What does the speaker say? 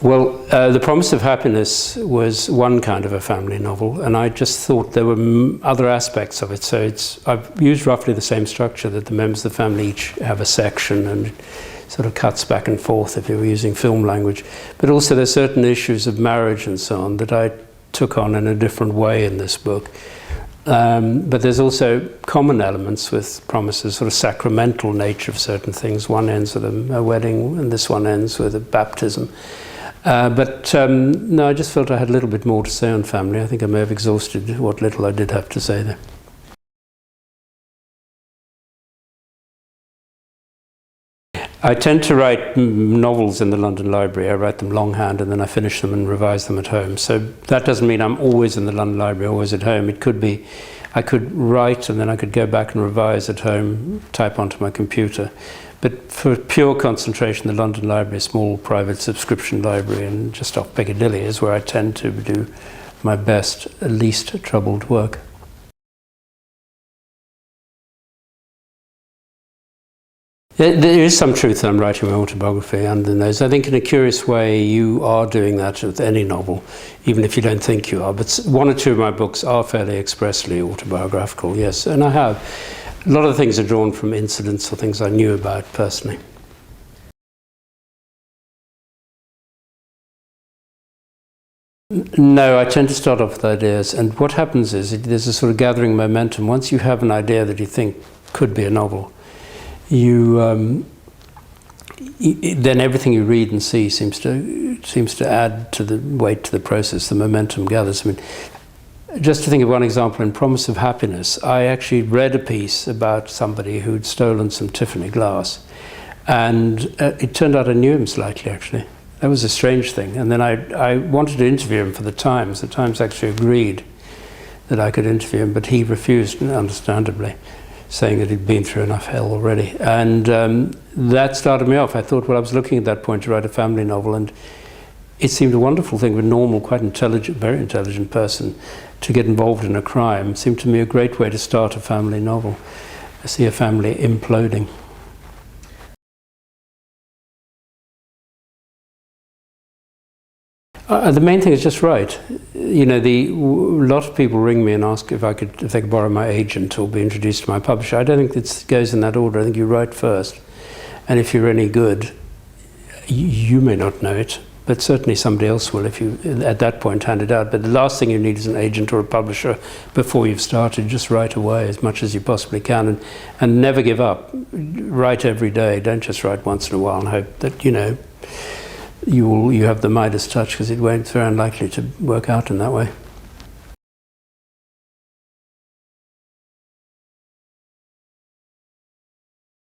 Well, The Promise of Happiness was one kind of a family novel, and I just thought there were other aspects of it. So I've used roughly the same structure, that the members of the family each have a section and sort of cuts back and forth if you were using film language. But also there's certain issues of marriage and so on that I took on in a different way in this book. But there's also common elements with promises, sort of sacramental nature of certain things. One ends with a wedding and this one ends with a baptism. No, I just felt I had a little bit more to say on family. I think I may have exhausted what little I did have to say there. I tend to write novels in the London Library. I write them longhand and then I finish them and revise them at home. So that doesn't mean I'm always in the London Library, always at home. It could be I could write and then I could go back and revise at home, type onto my computer. But for pure concentration, the London Library, a small private subscription library and just off Piccadilly, is where I tend to do my best, least troubled work. There is some truth that I'm writing my autobiography under those. I think in a curious way you are doing that with any novel, even if you don't think you are. But one or two of my books are fairly expressly autobiographical, yes, and I have. A lot of the things are drawn from incidents or things I knew about personally. No, I tend to start off with ideas, and what happens is there's a sort of gathering momentum. Once you have an idea that you think could be a novel, then everything you read and see seems to add to the weight to the process. The momentum gathers. I mean, just to think of one example, in Promise of Happiness, I actually read a piece about somebody who'd stolen some Tiffany glass, and it turned out I knew him slightly, actually. That was a strange thing. And then I wanted to interview him for the Times. The Times actually agreed that I could interview him, but he refused, understandably, saying that he'd been through enough hell already. And that started me off. I thought, well, I was looking at that point to write a family novel, and it seemed a wonderful thing for a normal, quite intelligent, very intelligent person to get involved in a crime. It seemed to me a great way to start a family novel. I see a family imploding. The main thing is just write. You know, a lot of people ring me and ask if they could borrow my agent or be introduced to my publisher. I don't think it goes in that order. I think you write first, and if you're any good, you may not know it, but certainly somebody else will if you, at that point, hand it out. But the last thing you need is an agent or a publisher before you've started. Just write away as much as you possibly can, and never give up. Write every day. Don't just write once in a while and hope that, you know, you have the Midas touch, because it's very unlikely to work out in that way.